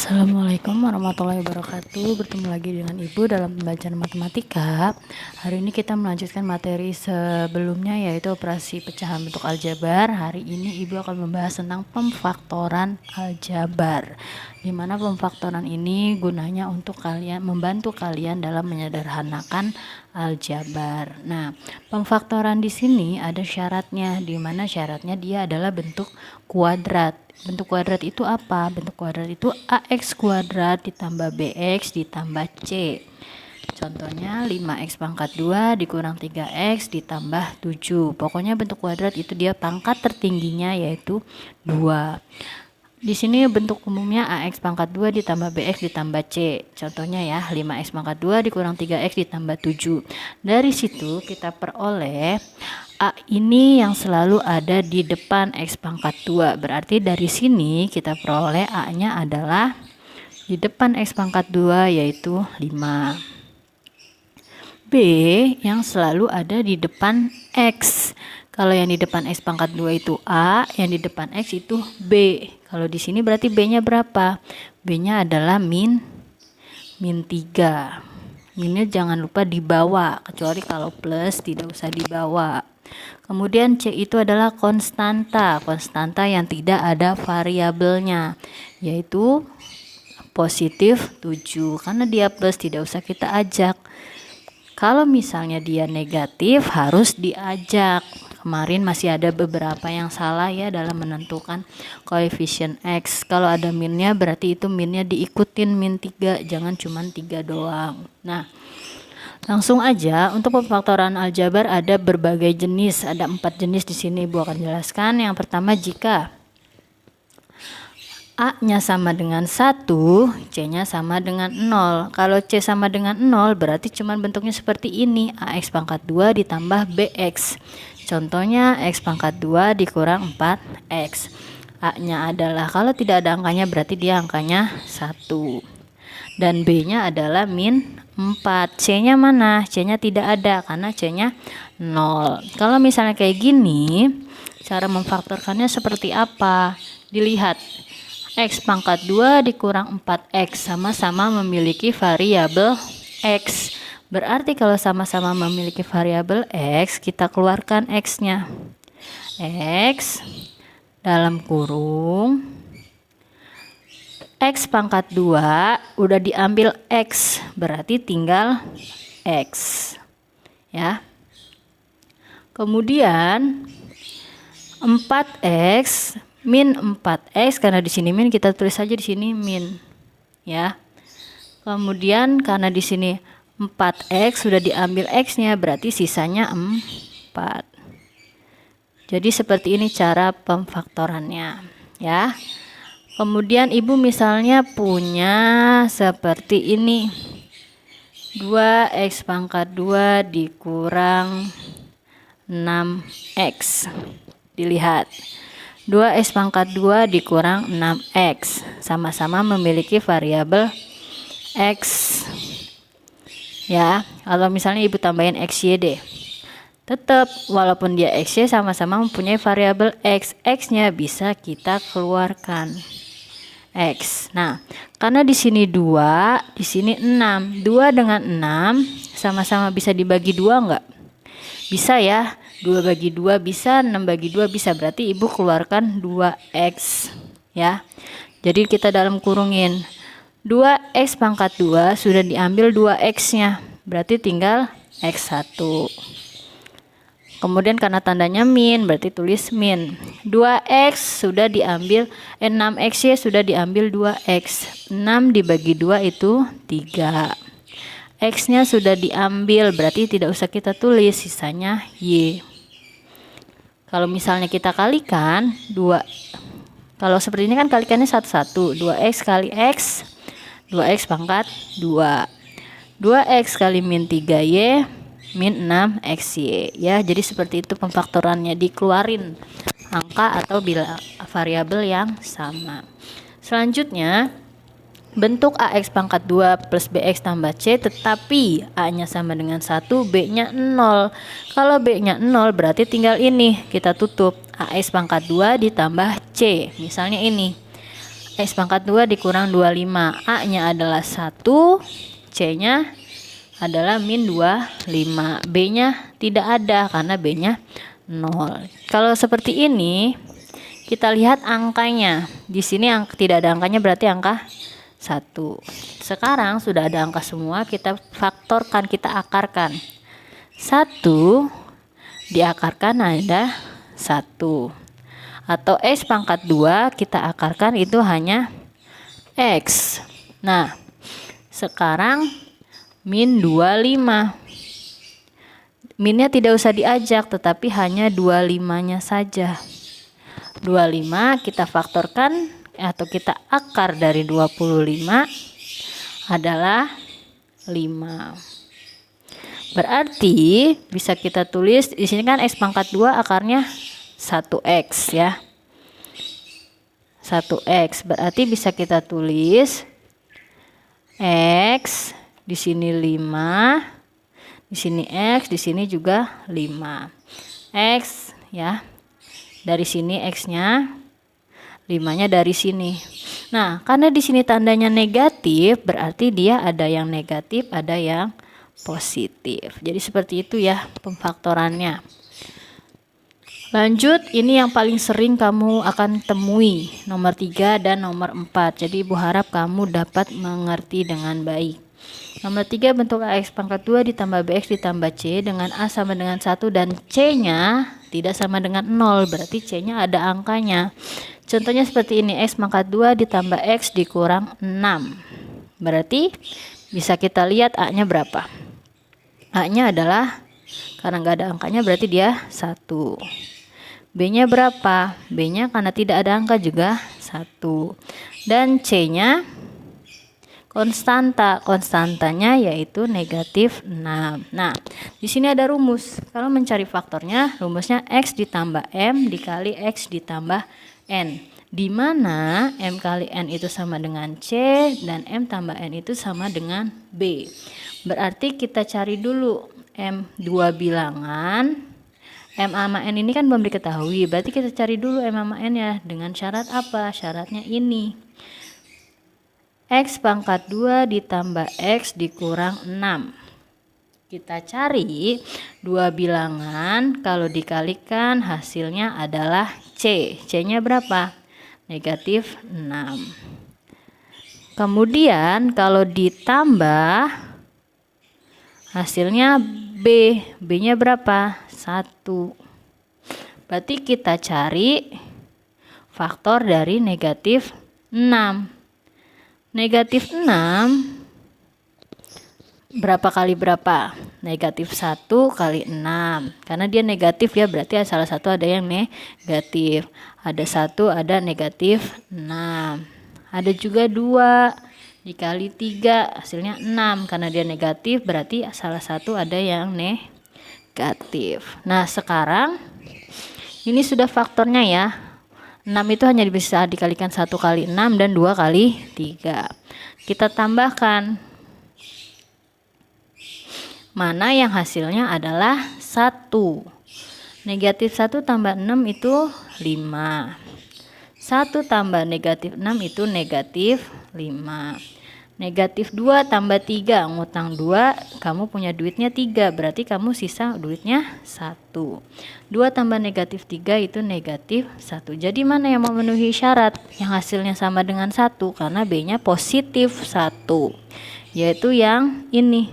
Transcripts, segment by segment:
Assalamualaikum warahmatullahi wabarakatuh. Bertemu lagi dengan Ibu dalam pembelajaran matematika. Hari ini kita melanjutkan materi sebelumnya, yaitu operasi pecahan bentuk aljabar. Hari ini Ibu akan membahas tentang pemfaktoran aljabar, di mana pemfaktoran ini gunanya untuk membantu kalian dalam menyederhanakan aljabar. Nah, pemfaktoran di sini ada syaratnya, di mana syaratnya dia adalah bentuk kuadrat. Bentuk kuadrat itu apa? Bentuk kuadrat itu ax kuadrat ditambah bx ditambah c. Contohnya 5x pangkat 2 dikurang 3x ditambah 7. Pokoknya bentuk kuadrat itu dia pangkat tertingginya yaitu 2. Di sini bentuk umumnya ax pangkat 2 ditambah bx ditambah c. Contohnya ya, 5x pangkat 2 dikurang 3x ditambah 7. Dari situ kita peroleh A ini yang selalu ada di depan X pangkat 2. Berarti dari sini kita peroleh A-nya adalah di depan X pangkat 2 yaitu 5. B yang selalu ada di depan X. Kalau yang di depan X pangkat 2 itu A, yang di depan X itu B. Kalau di sini berarti B-nya berapa? B-nya adalah min 3. Minnya jangan lupa dibawa, kecuali kalau plus tidak usah dibawa. Kemudian C itu adalah konstanta yang tidak ada variabelnya, yaitu positif 7. Karena dia plus tidak usah kita ajak. Kalau misalnya dia negatif harus diajak. Kemarin masih ada beberapa yang salah ya dalam menentukan koefisien X. Kalau ada minnya berarti itu minnya diikutin min 3, jangan cuma 3 doang. Nah, langsung aja, untuk pemfaktoran aljabar ada berbagai jenis, ada 4 jenis di sini Ibu akan jelaskan. Yang pertama, jika A-nya sama dengan 1, C-nya sama dengan 0. Kalau C sama dengan 0 berarti cuma bentuknya seperti ini, AX pangkat 2 ditambah BX. Contohnya X pangkat 2 dikurang 4X. A-nya adalah, kalau tidak ada angkanya berarti dia angkanya 1. Dan B-nya adalah min 4. C-nya mana? C-nya tidak ada karena C-nya 0. Kalau misalnya kayak gini, cara memfaktorkannya seperti apa? Dilihat, X pangkat 2 dikurang 4X sama-sama memiliki variabel X. Berarti kalau sama-sama memiliki variabel X, kita keluarkan X-nya. X dalam kurung X pangkat 2 udah diambil X, berarti tinggal X ya. Kemudian 4X min 4X, karena di sini min kita tulis saja di sini min ya. Kemudian karena di sini 4X sudah diambil X-nya, berarti sisanya 4. Jadi seperti ini cara pemfaktorannya ya. Kemudian Ibu misalnya punya seperti ini, 2X pangkat 2 dikurang 6X. Dilihat, 2X pangkat 2 dikurang 6X sama-sama memiliki variabel X ya. Kalau misalnya Ibu tambahin XY deh, tetap walaupun dia XY sama-sama mempunyai variabel X, X-nya bisa kita keluarkan X. Nah, karena di sini 2, di sini 6. 2 dengan 6 sama-sama bisa dibagi 2 enggak? Bisa ya. 2 bagi 2 bisa, 6 bagi 2 bisa. Berarti Ibu keluarkan 2X ya. Jadi kita dalam kurungin 2X pangkat 2 sudah diambil 2X-nya. Berarti tinggal X1. Kemudian karena tandanya min, berarti tulis min. 2X sudah diambil, 6XY sudah diambil 2X. 6 dibagi 2 itu 3. X-nya sudah diambil, berarti tidak usah kita tulis, sisanya Y. Kalau misalnya kita kalikan 2, kalau seperti ini kan kalikannya 1-1. 2X kali X, 2X pangkat 2. 2X kali min 3Y, min 6XY ya. Jadi seperti itu pemfaktorannya, dikeluarin angka atau bila variabel yang sama. Selanjutnya, bentuk AX pangkat 2 plus BX tambah C, tetapi A-nya sama dengan 1, B-nya 0. Kalau B-nya 0 berarti tinggal ini kita tutup, AX pangkat 2 ditambah C. Misalnya ini X pangkat 2 dikurang 25. A-nya adalah 1, C-nya adalah min 25. B-nya tidak ada karena B-nya 0. Kalau seperti ini, kita lihat angkanya. Di sini tidak ada angkanya, berarti angka 1. Sekarang sudah ada angka semua, kita faktorkan, kita akarkan. 1 diakarkan ada 1. Atau X pangkat 2 kita akarkan itu hanya X. Nah, sekarang min 25. Minnya tidak usah diajak, tetapi hanya 25-nya saja. 25 kita faktorkan atau kita akar dari 25 adalah 5. Berarti bisa kita tulis di sini kan X pangkat 2 akarnya 1x ya. 1x berarti bisa kita tulis x di sini 5, di sini x, di sini juga 5. X ya. Dari sini x-nya, 5-nya dari sini. Nah, karena di sini tandanya negatif, berarti dia ada yang negatif, ada yang positif. Jadi seperti itu ya pemfaktorannya. Lanjut, ini yang paling sering kamu akan temui, nomor 3 dan nomor 4. Jadi Ibu harap kamu dapat mengerti dengan baik. Nomor 3, bentuk AX pangkat 2 ditambah BX ditambah C dengan A sama dengan 1 dan C-nya tidak sama dengan 0. Berarti C-nya ada angkanya. Contohnya seperti ini, X pangkat 2 ditambah X dikurang 6. Berarti bisa kita lihat A-nya berapa. A-nya adalah, karena nggak ada angkanya berarti dia 1. B-nya berapa? B-nya karena tidak ada angka juga 1. Dan C-nya konstanta. Konstantanya yaitu negatif 6. Nah, di sini ada rumus. Kalau mencari faktornya, rumusnya X ditambah M dikali X ditambah N. Di mana M kali N itu sama dengan C dan M tambah N itu sama dengan B. Berarti kita cari dulu M 2 bilangan. M sama N ini kan belum diketahui, berarti kita cari dulu M sama N ya. Dengan syarat apa? Syaratnya ini. X pangkat 2 ditambah X dikurang 6. Kita cari 2 bilangan, kalau dikalikan hasilnya adalah C. C-nya berapa? Negatif 6. Kemudian kalau ditambah hasilnya B. B-nya berapa? 1. Berarti kita cari faktor dari negatif 6. Negatif 6 berapa kali berapa? Negatif 1 kali 6. Karena dia negatif ya, berarti salah satu ada yang negatif. Ada 1, ada negatif 6. Ada juga 2 dikali 3 hasilnya 6. Karena dia negatif berarti salah satu ada yang negatif. Nah, sekarang ini sudah faktornya ya. 6 itu hanya bisa dikalikan 1 kali 6 dan 2 kali 3. Kita tambahkan. Mana yang hasilnya adalah 1. Negatif 1 tambah 6 itu 5. 1 tambah negatif 6 itu negatif 5. Negatif 2 tambah 3, ngutang 2, kamu punya duitnya 3, berarti kamu sisa duitnya 1. 2 tambah negatif 3 itu negatif 1. Jadi mana yang memenuhi syarat? Yang hasilnya sama dengan 1, karena B-nya positif 1. Yaitu yang ini.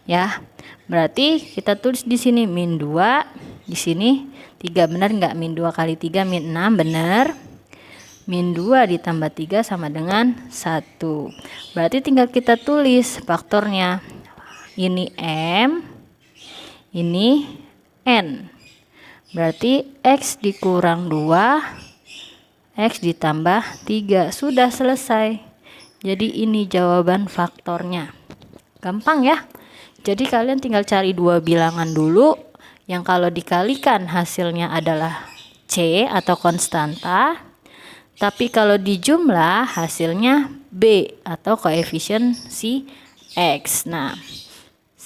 Ya, berarti kita tulis di sini min 2, di sini 3, benar nggak? Min 2 kali 3 min 6, benar. Min 2 ditambah 3 sama dengan 1. Berarti tinggal kita tulis faktornya. Ini M, ini N. Berarti X dikurang 2, X ditambah 3. Sudah selesai. Jadi ini jawaban faktornya. Gampang ya. Jadi kalian tinggal cari 2 bilangan dulu. Yang kalau dikalikan hasilnya adalah C atau konstanta. Tapi kalau dijumlah hasilnya B atau koefisiensi X. Nah,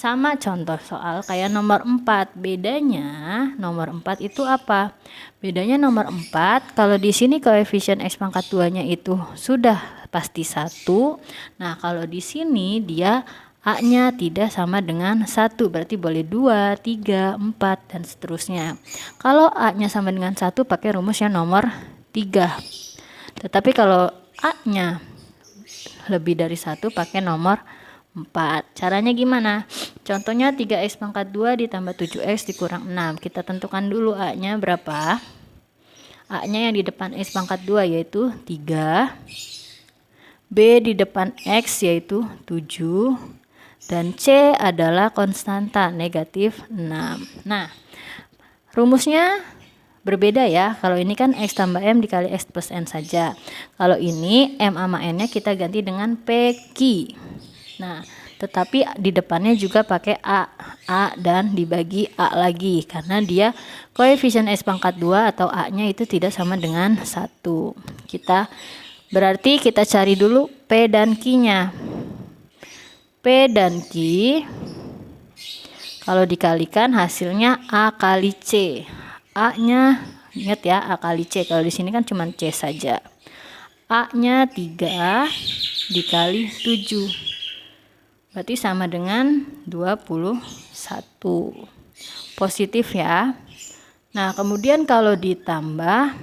Sama contoh soal kayak nomor 4. Bedanya nomor 4 itu apa? Bedanya nomor 4 kalau di sini koefisien X pangkat 2-nya itu sudah pasti 1. Nah, kalau di sini dia A-nya tidak sama dengan 1, berarti boleh 2, 3, 4 dan seterusnya. Kalau A-nya sama dengan 1 pakai rumusnya nomor 3. Tetapi kalau A-nya lebih dari 1 pakai nomor 4. Caranya gimana? Contohnya 3x pangkat 2 ditambah 7x dikurang 6. Kita tentukan dulu A-nya berapa. A-nya yang di depan x pangkat 2 yaitu 3. B di depan x yaitu 7. Dan C adalah konstanta negatif 6. Nah, rumusnya berbeda ya. Kalau ini kan x tambah m dikali x plus n saja. Kalau ini m sama n-nya kita ganti dengan PQ. Nah, tetapi di depannya juga pakai A dan dibagi A lagi karena dia koefisien X pangkat 2 atau A-nya itu tidak sama dengan 1. Berarti kita cari dulu P dan Q-nya. P dan Q kalau dikalikan hasilnya A kali C. A-nya ingat ya, A kali C. Kalau di sini kan cuma C saja. A-nya 3 dikali 7. Berarti sama dengan 21. Positif ya. Nah, kemudian kalau ditambah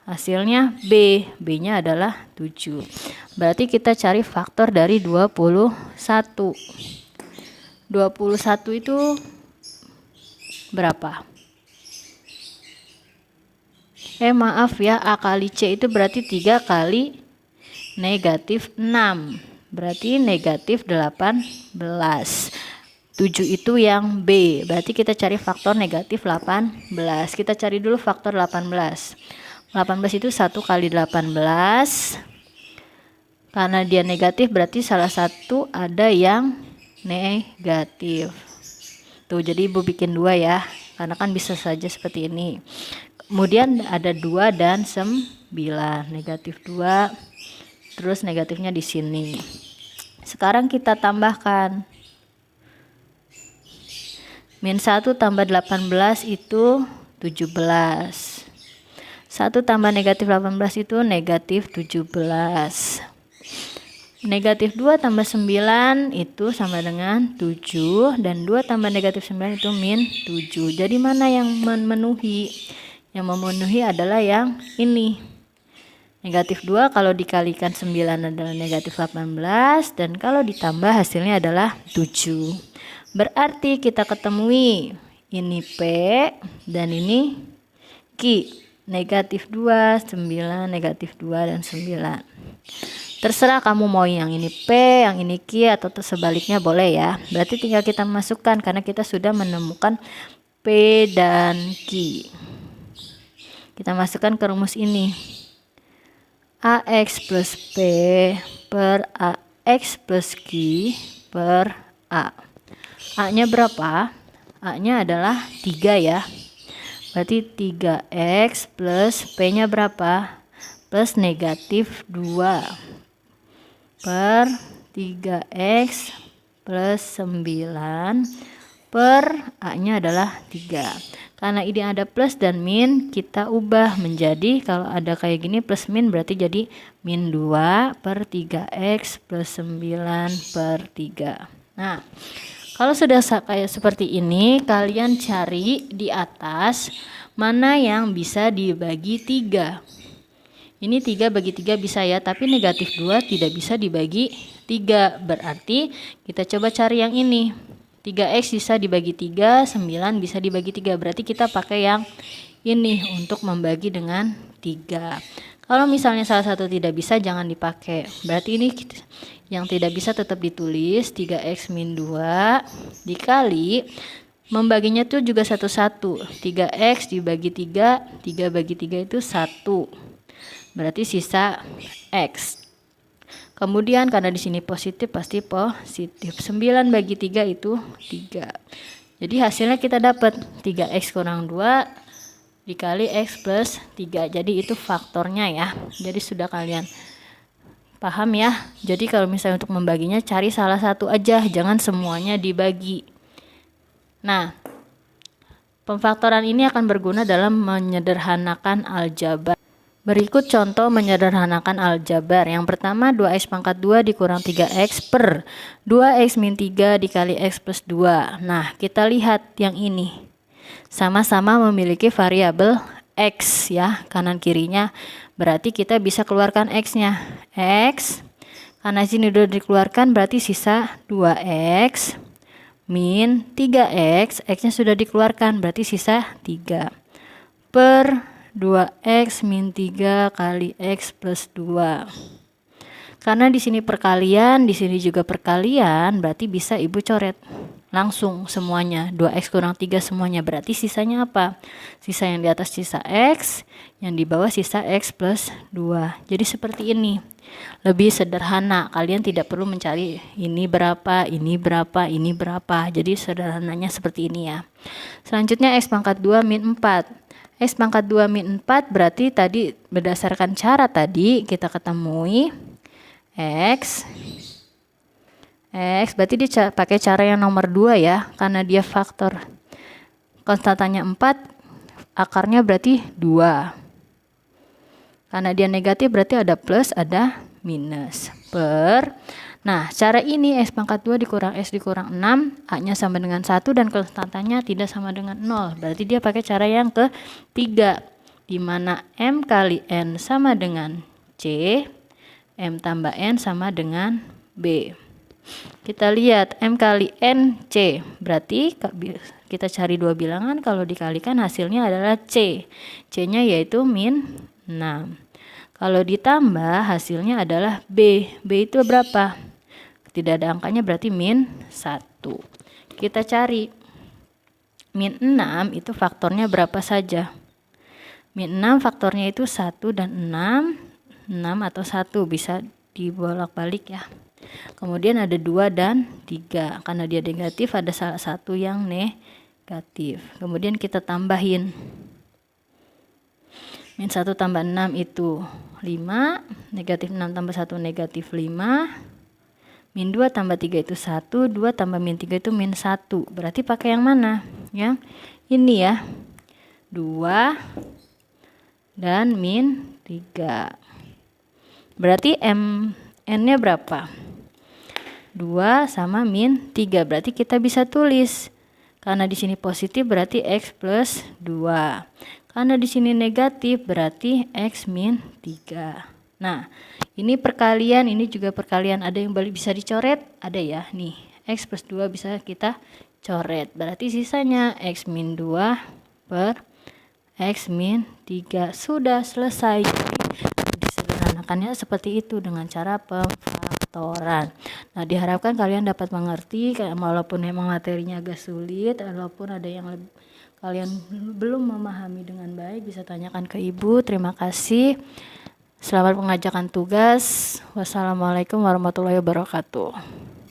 hasilnya B. B-nya adalah 7. Berarti kita cari faktor dari 21. 21 itu berapa? Maaf ya, A kali C itu berarti 3 kali negatif 6. Berarti negatif 18. 7 itu yang B. Berarti kita cari faktor negatif 18. Kita cari dulu faktor 18. 18 itu 1 kali 18. Karena dia negatif berarti salah satu ada yang negatif. Tuh, jadi Ibu bikin 2 ya. Karena kan bisa saja seperti ini. Kemudian ada 2 dan 9. Negatif 2. Terus negatifnya di sini. Sekarang kita tambahkan. Min 1 tambah 18 itu 17. 1 tambah negatif 18 itu negatif 17. Negatif 2 tambah 9 itu sama dengan 7. Dan 2 tambah negatif 9 itu min 7. Jadi mana yang memenuhi? Yang memenuhi adalah yang ini. Negatif 2 kalau dikalikan 9 adalah negatif 18. Dan kalau ditambah hasilnya adalah 7. Berarti kita ketemui ini P dan ini Q. Negatif 2, 9, negatif 2, dan 9. Terserah kamu mau yang ini P, yang ini Q, atau sebaliknya boleh ya. Berarti tinggal kita masukkan karena kita sudah menemukan P dan Q. Kita masukkan ke rumus ini. AX plus P per AX plus Q per A. A-nya berapa? A-nya adalah 3 ya. Berarti 3X plus P-nya berapa? Plus negatif 2 per 3X plus 9 per A-nya adalah 3. Karena ini ada plus dan min, kita ubah menjadi, kalau ada kayak gini plus min berarti jadi min 2 per 3X plus 9 per 3. Nah, kalau sudah kayak seperti ini, kalian cari di atas mana yang bisa dibagi 3. Ini 3 bagi 3 bisa ya, tapi negatif 2 tidak bisa dibagi 3. Berarti kita coba cari yang ini. 3X bisa dibagi 3, 9 bisa dibagi 3. Berarti kita pakai yang ini untuk membagi dengan 3. Kalau misalnya salah satu tidak bisa, jangan dipakai. Berarti ini yang tidak bisa tetap ditulis 3X min 2 dikali, membaginya tuh juga satu-satu. 3X dibagi 3, 3 bagi 3 itu 1. Berarti sisa X. Kemudian karena di sini positif pasti positif. 9 bagi 3 itu 3. Jadi hasilnya kita dapat 3X kurang 2 dikali X plus 3. Jadi itu faktornya ya. Jadi sudah kalian Paham ya? Jadi kalau misalnya untuk membaginya cari salah satu aja, jangan semuanya dibagi. Nah, pemfaktoran ini akan berguna dalam menyederhanakan aljabar. Berikut contoh menyederhanakan aljabar. Yang pertama 2x pangkat 2 dikurang 3x per 2x min 3 dikali x plus 2. Nah, kita lihat yang ini. Sama-sama memiliki variabel x ya, kanan kirinya. Berarti kita bisa keluarkan x-nya. X, karena sini udah dikeluarkan berarti sisa 2x min 3x, x-nya sudah dikeluarkan berarti sisa 3 per 2x min 3 kali x plus 2. Karena di sini perkalian, di sini juga perkalian, berarti bisa Ibu coret langsung semuanya. 2x kurang 3 semuanya, berarti sisanya apa? Sisa yang di atas sisa x, yang di bawah sisa x plus 2. Jadi seperti ini. Lebih sederhana, kalian tidak perlu mencari ini berapa, ini berapa, ini berapa. Jadi sederhananya seperti ini ya. Selanjutnya x pangkat 2 min 4. X pangkat 2 min 4 berarti tadi berdasarkan cara tadi kita ketemui X berarti dia pakai cara yang nomor 2 ya, karena dia faktor konstantanya 4, akarnya berarti 2. Karena dia negatif berarti ada plus ada minus per. Nah, cara ini x pangkat 2 dikurang x dikurang 6, A-nya sama dengan 1 dan konstantanya tidak sama dengan 0. Berarti dia pakai cara yang ketiga, di mana M kali N sama dengan C, M tambah N sama dengan B. Kita lihat M kali N, C. Berarti kita cari dua bilangan, kalau dikalikan hasilnya adalah C. C-nya yaitu min 6. Kalau ditambah hasilnya adalah B. B itu berapa? Tidak ada angkanya berarti min 1. Kita cari min 6 itu faktornya berapa saja. Min 6 faktornya itu 1 dan 6 atau 1 bisa dibolak-balik ya. Kemudian ada 2 dan 3. Karena dia negatif ada salah satu yang negatif. Kemudian kita tambahin. Min 1 tambah 6 itu 5. Negatif 6 tambah 1 negatif 5. Min 2 tambah 3 itu 1, 2 tambah min 3 itu min 1. Berarti pakai yang mana? Yang ini ya. 2 dan min 3. Berarti N-nya berapa? 2 sama min 3. Berarti kita bisa tulis. Karena di sini positif berarti X plus 2. Karena di sini negatif berarti X min 3. Nah, ini perkalian, ini juga perkalian. Ada yang bisa dicoret? Ada ya, nih. X plus 2 bisa kita coret. Berarti sisanya X min 2 per X min 3. Sudah selesai. Disederhanakannya seperti itu dengan cara pemfaktoran. Nah, diharapkan kalian dapat mengerti, walaupun memang materinya agak sulit, walaupun ada yang kalian belum memahami dengan baik, bisa tanyakan ke Ibu. Terima kasih. Selamat mengerjakan tugas. Wassalamualaikum warahmatullahi wabarakatuh.